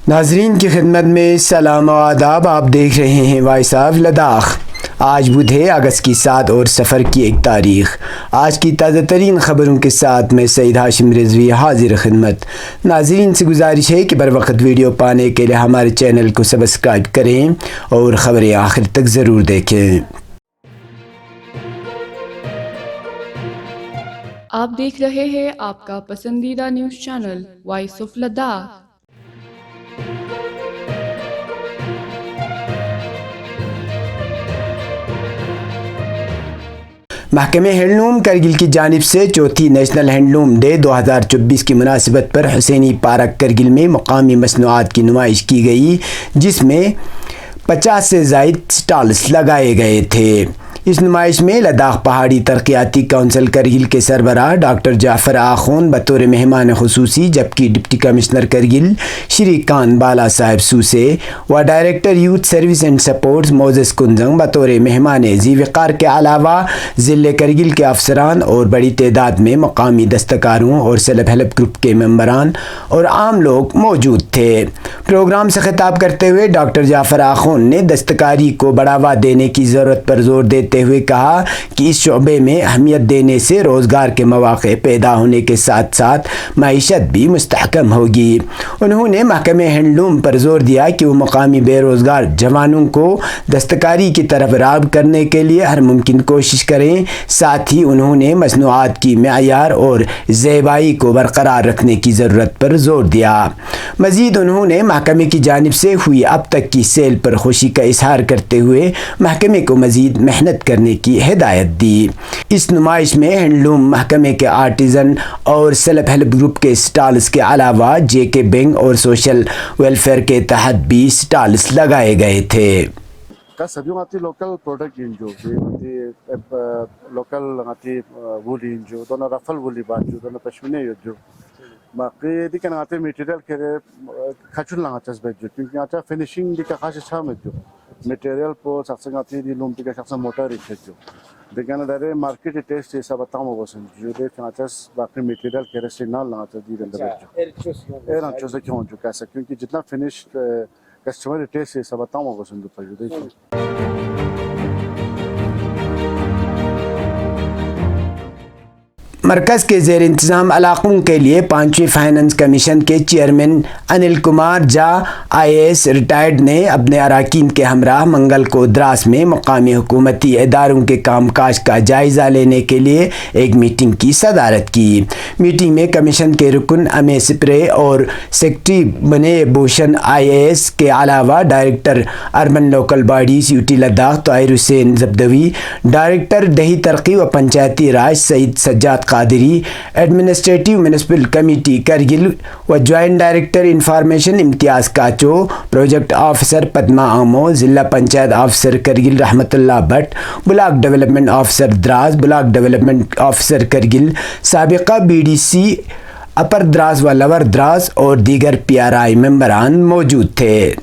ناظرین کی خدمت میں سلام و آداب. آپ دیکھ رہے ہیں وائس آف لداخ. آج بدھ ہے، اگست کی 7 اور سفر کی 1 تاریخ. آج کی تازہ ترین خبروں کے ساتھ میں سعید ہاشم رضوی حاضر خدمت. ناظرین سے گزارش ہے کہ بر وقت ویڈیو پانے کے لیے ہمارے چینل کو سبسکرائب کریں اور خبریں آخر تک ضرور دیکھیں. آپ دیکھ رہے ہیں آپ کا پسندیدہ news channel voice of Ladakh. محکمہ ہینڈلوم کرگل کی جانب سے چوتھی نیشنل ہینڈلوم ڈے 2024 کی مناسبت پر حسینی پارک کرگل میں مقامی مصنوعات کی نمائش کی گئی، جس میں 50 سے زائد سٹالز لگائے گئے تھے. اس نمائش میں لداخ پہاڑی ترقیاتی کونسل کرگل کے سربراہ ڈاکٹر جعفر آخون بطور مہمان خصوصی، جبکہ ڈپٹی کمشنر کرگل شری کان بالا صاحب سوسے و director youth service and sports Moses Kunzang بطور مہمان ذی وقار کے علاوہ ضلع کرگل کے افسران اور بڑی تعداد میں مقامی دستکاروں اور سیلف ہیلپ گروپ کے ممبران اور عام لوگ موجود تھے. پروگرام سے خطاب کرتے ہوئے ڈاکٹر جعفر آخون نے دستکاری کو بڑھاوا دینے کی ضرورت پر زور دیتے ہوئے کہا کہ اس شعبے میں اہمیت دینے سے روزگار کے مواقع پیدا ہونے کے ساتھ ساتھ معیشت بھی مستحکم ہوگی. انہوں نے محکمہ ہینڈلوم پر زور دیا کہ وہ مقامی بے روزگار جوانوں کو دستکاری کی طرف راغب کرنے کے لیے ہر ممکن کوشش کریں. ساتھ ہی انہوں نے مصنوعات کی معیار اور زیبائی کو برقرار رکھنے کی ضرورت پر زور دیا. مزید انہوں نے محکمے کی جانب سے ہوئی اب تک کی سیل پر خوشی کا اظہار کرتے ہوئے محکمے کو مزید محنت کرنے کی ہدایت دی. اس نمائش میں ہینڈلوم محکمے کے آرٹیزن اور سیلف ہیلپ گروپ کے سٹالز کے علاوہ جے کے بینک اور سوشل ویلفیئر کے تحت بھی سٹالز لگائے گئے تھے. سبھی لوکل پروڈکٹ لوکل وولی رفل وولی باجو پشمینے جو باقی دیکھیں میٹیریل کے کھچن لگا کیونکہ فنیشنگ دیکھا خاص چھام جو میٹیریل کو ساتھ دی لوم ٹکا شخص موٹر جو دیکھنا ڈرے مارکیٹ ٹیسٹ یہ سب بتاؤں وہ جو دیکھنا باقی میٹیریل کے رسے نہ لگا دی ایران چوزے کیوں جو کیسا کیونکہ جتنا فنش کسٹمر ٹیسٹ یہ سب بتاؤں وہ جو دیکھیں. مرکز کے زیر انتظام علاقوں کے لیے 5ویں فائنانس کمیشن کے چیئرمین انل کمار جا IAS ریٹائرڈ نے اپنے اراکین کے ہمراہ منگل کو دراس میں مقامی حکومتی اداروں کے کام کاج کا جائزہ لینے کے لیے ایک میٹنگ کی صدارت کی. میٹنگ میں کمیشن کے رکن امے سپرے اور سیکرٹری بنے بھوشن IAS کے علاوہ director urban local bodies UT Ladakh Tahir Hussain Zubdavi, director دیہی ترقی و Panchayati Raj Syed Sajjad Qadri, administrative municipal committee Kargil و joint director information Imtiyaz Kacho, project officer Padma Amo, ضلع panchayat officer Kargil Rahmat Ullah Bhat, block development officer Dras, block development officer Kargil, سابقہ BDC اپر دراس و لور دراس اور دیگر PRI ممبران موجود تھے.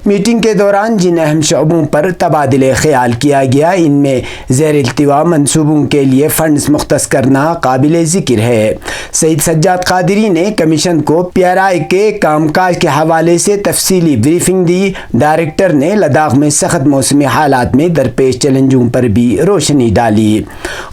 میٹنگ کے دوران جن اہم شعبوں پر تبادلہ خیال کیا گیا، ان میں زیر التوا منصوبوں کے لیے فنڈز مختص کرنا قابل ذکر ہے. سعید سجاد قادری نے کمیشن کو PRI کے کام کاج کے حوالے سے تفصیلی بریفنگ دی. ڈائریکٹر نے لداخ میں سخت موسمی حالات میں درپیش چیلنجوں پر بھی روشنی ڈالی.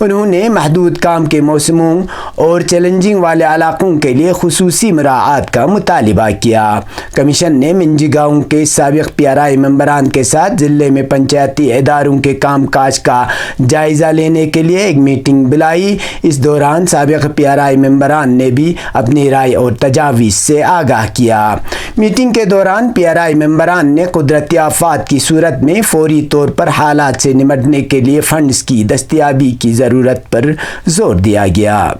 انہوں نے محدود کام کے موسموں اور چیلنجنگ والے علاقوں کے لیے خصوصی مراعات کا مطالبہ کیا. کمیشن نے منجی گاؤں کے سابق PRI ممبران کے ساتھ ضلع میں پنچایتی اداروں کے کام کاج کا جائزہ لینے کے لیے ایک میٹنگ بلائی. اس دوران سابق PRI ممبران نے بھی اپنی رائے اور تجاویز سے آگاہ کیا. میٹنگ کے دوران PRI ممبران نے قدرتی آفات کی صورت میں فوری طور پر حالات سے نمٹنے کے لیے فنڈز کی دستیابی کی ضرورت پر زور دیا گیا.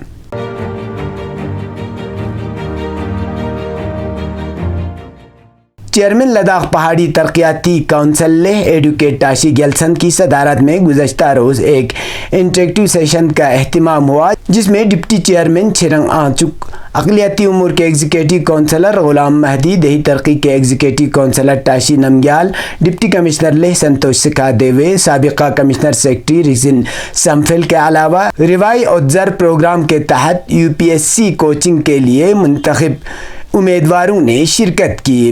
چیئرمین لداخ پہاڑی ترقیاتی کونسل لیہ ایڈوکیٹ ٹاشی گیلسن کی صدارت میں گزشتہ روز ایک انٹریکٹیو سیشن کا اہتمام ہوا، جس میں ڈپٹی چیئرمین چھرنگ آنچک، اقلیتی امور کے ایگزیکٹو کونسلر غلام مہدی، دیہی ترقی کے executive councillor Tashi Namgyal, deputy commissioner Leh Santosh Sukhadeve, سابقہ کمشنر سیکرٹری ریزن سمفل کے علاوہ روائی اوتزر پروگرام کے تحت UPSC کوچنگ کے لیے منتخب امیدواروں نے شرکت کی.